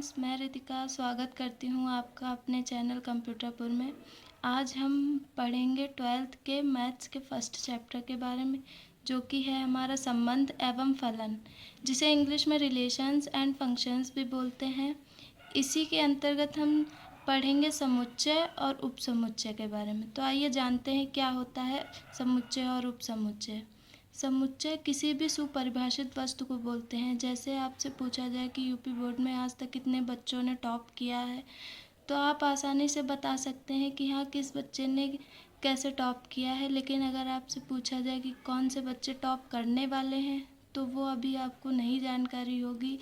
Friends, मैं रितिका स्वागत करती हूँ आपका अपने चैनल कंप्यूटरपुर में। आज हम पढ़ेंगे 12th के मैथ्स के फर्स्ट चैप्टर के बारे में, जो कि है हमारा संबंध एवं फलन, जिसे इंग्लिश में रिलेशंस एंड फंक्शंस भी बोलते हैं। इसी के अंतर्गत हम पढ़ेंगे समुच्चय और उपसमुच्चय के बारे में। तो आइए जानते हैं क्या होता है समुच्चय और उपसमुच्चय। समुच्चय किसी भी सुपरिभाषित वस्तु को बोलते हैं। जैसे आपसे पूछा जाए कि यूपी बोर्ड में आज तक कितने बच्चों ने टॉप किया है, तो आप आसानी से बता सकते हैं कि हाँ, किस बच्चे ने कैसे टॉप किया है। लेकिन अगर आपसे पूछा जाए कि कौन से बच्चे टॉप करने वाले हैं, तो वो अभी आपको नहीं जानकारी होगी।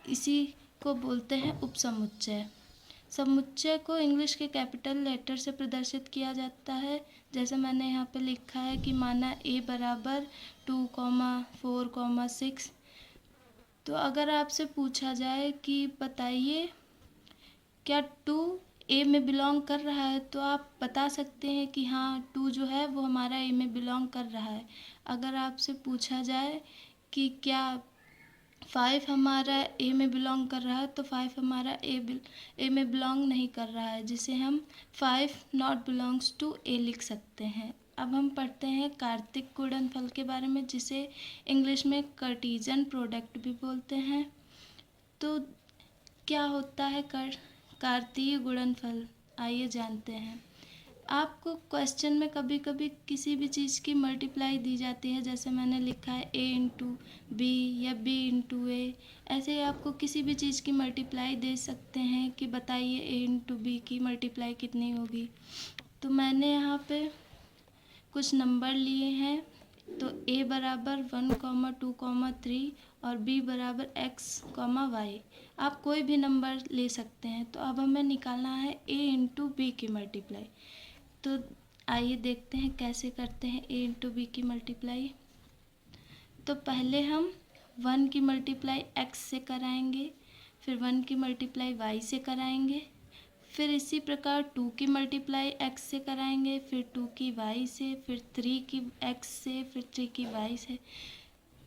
इसी को बोलते हैं उपसमुच्चय। समुच्चय को इंग्लिश के कैपिटल लेटर से प्रदर्शित किया जाता है। जैसे मैंने यहाँ पे लिखा है कि माना a बराबर 2,4,6। तो अगर आपसे पूछा जाए कि बताइए क्या 2 a में बिलोंग कर रहा है, तो आप बता सकते हैं कि हाँ, 2 जो है वो हमारा a में बिलोंग कर रहा है। अगर आपसे पूछा जाए कि क्या 5 हमारा ए में बिलोंग कर रहा है, तो 5 हमारा ए में बिलोंग नहीं कर रहा है, जिसे हम 5 नॉट बिलोंग्स टू ए लिख सकते हैं। अब हम पढ़ते हैं कार्तिक गुणनफल के बारे में, जिसे इंग्लिश में कार्टेशियन प्रोडक्ट भी बोलते हैं। तो क्या होता है कार्तीय गुणनफल, आइए जानते हैं। आपको क्वेश्चन में कभी कभी किसी भी चीज़ की मल्टीप्लाई दी जाती है। जैसे मैंने लिखा है a इंटू बी या b इंटू ए। ऐसे ही आपको किसी भी चीज़ की मल्टीप्लाई दे सकते हैं कि बताइए a इंटू बी की मल्टीप्लाई कितनी होगी। तो मैंने यहाँ पे कुछ नंबर लिए हैं। तो a बराबर 1,2,3 और b बराबर x,y। आप कोई भी नंबर ले सकते हैं। तो अब हमें निकालना है a इंटू बी की मल्टीप्लाई। तो आइए देखते हैं कैसे करते हैं a इंटू बी की मल्टीप्लाई। तो पहले हम 1 की मल्टीप्लाई x से कराएंगे, फिर 1 की मल्टीप्लाई y से कराएंगे, फिर इसी प्रकार 2 की मल्टीप्लाई x से कराएंगे, फिर 2 की y से, फिर 3 की x से, फिर 3 की y से।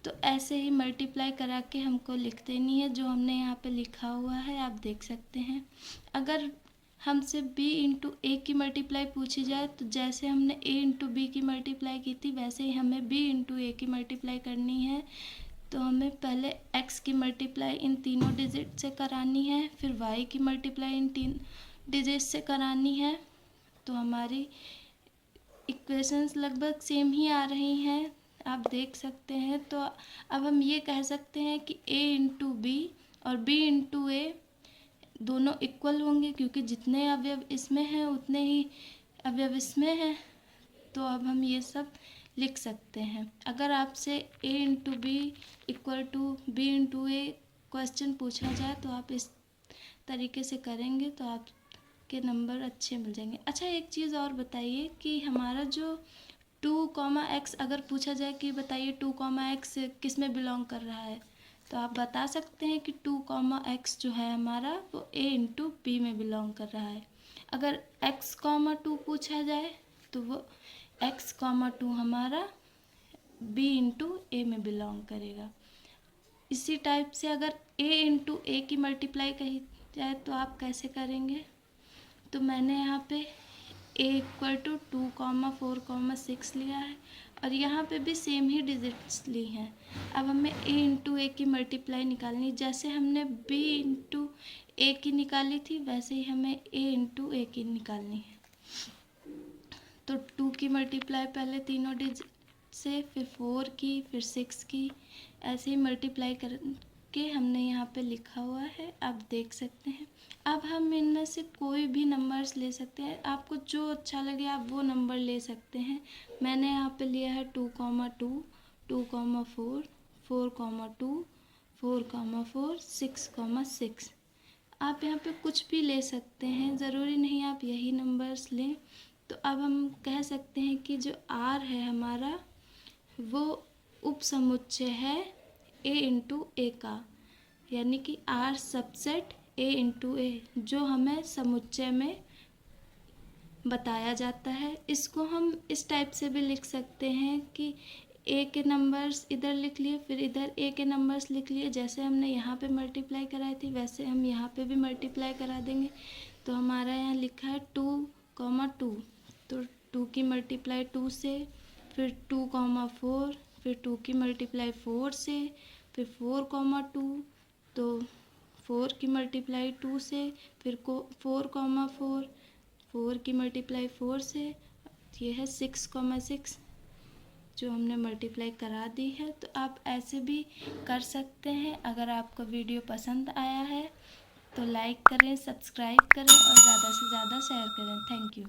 तो ऐसे ही मल्टीप्लाई करा के हमको लिख देनी है, जो हमने यहाँ पे लिखा हुआ है, आप देख सकते हैं। अगर हमसे b इंटू ए की मल्टीप्लाई पूछी जाए, तो जैसे हमने a इंटू बी की मल्टीप्लाई की थी, वैसे ही हमें b इंटू ए की मल्टीप्लाई करनी है। तो हमें पहले x की मल्टीप्लाई इन तीनों डिजिट से करानी है, फिर y की मल्टीप्लाई इन 3 डिजिट से करानी है। तो हमारी इक्वेशंस लगभग सेम ही आ रही हैं, आप देख सकते हैं। तो अब हम ये कह सकते हैं कि a इंटू बी और b इंटू ए दोनों इक्वल होंगे, क्योंकि जितने अवयव इसमें हैं उतने ही अवयव इसमें हैं। तो अब हम ये सब लिख सकते हैं। अगर आपसे a into b equal to b into a question पूछा जाए, तो आप इस तरीके से करेंगे तो आपके नंबर अच्छे मिल जाएंगे। अच्छा, एक चीज़ और बताइए कि हमारा जो 2,x अगर पूछा जाए कि बताइए 2,x किस में बिलोंग कर रहा है, तो आप बता सकते हैं कि 2,x जो है हमारा वो a इंटू बी में बिलोंग कर रहा है। अगर x,2 पूछा जाए, तो वो x,2 हमारा b इंटू ए में बिलोंग करेगा। इसी टाइप से अगर a इंटू ए की मल्टीप्लाई कही जाए, तो आप कैसे करेंगे। तो मैंने यहाँ पे a इक्वल टू 2,4,6 लिया है, और यहाँ पे भी सेम ही डिजिट्स ली हैं। अब हमें a इंटू ए की मल्टीप्लाई निकालनी, जैसे हमने b इंटू ए की निकाली थी, वैसे ही हमें a इंटू ए की निकालनी है। तो 2 की मल्टीप्लाई पहले तीनों डिजिट से, फिर 4 की, फिर 6 की, ऐसे ही मल्टीप्लाई करके हमने यहाँ पे लिखा हुआ है, आप देख सकते हैं। अब हम इनमें से कोई भी नंबर्स ले सकते हैं, आपको जो अच्छा लगे आप वो नंबर ले सकते हैं। मैंने यहाँ पे लिया है 2,2, 2,4, 4,2, 4,4, 6,6। आप यहाँ पे कुछ भी ले सकते हैं, ज़रूरी नहीं आप यही नंबर्स लें। तो अब हम कह सकते हैं कि जो r है हमारा, वो उपसमुच्चय है a इंटू ए का, यानी कि r सबसेट a इंटू ए, जो हमें समुच्चय में बताया जाता है। इसको हम इस टाइप से भी लिख सकते हैं कि ए के नंबर्स इधर लिख लिए, फिर इधर ए के नंबर्स लिख लिए। जैसे हमने यहाँ पे मल्टीप्लाई कराई थी वैसे हम यहाँ पे भी मल्टीप्लाई करा देंगे। तो हमारा यहाँ लिखा है 2, 2, तो 2 की मल्टीप्लाई 2 से, फिर 2, 4, फिर 2 की मल्टीप्लाई 4 से, फिर 4, 2, तो 4 की मल्टीप्लाई 2 से, फिर 4, 4, 4 की मल्टीप्लाई 4 से, ये है 6, 6 जो हमने मल्टीप्लाई करा दी है। तो आप ऐसे भी कर सकते हैं। अगर आपको वीडियो पसंद आया है तो लाइक करें, सब्सक्राइब करें और ज़्यादा से ज़्यादा शेयर करें। Thank you.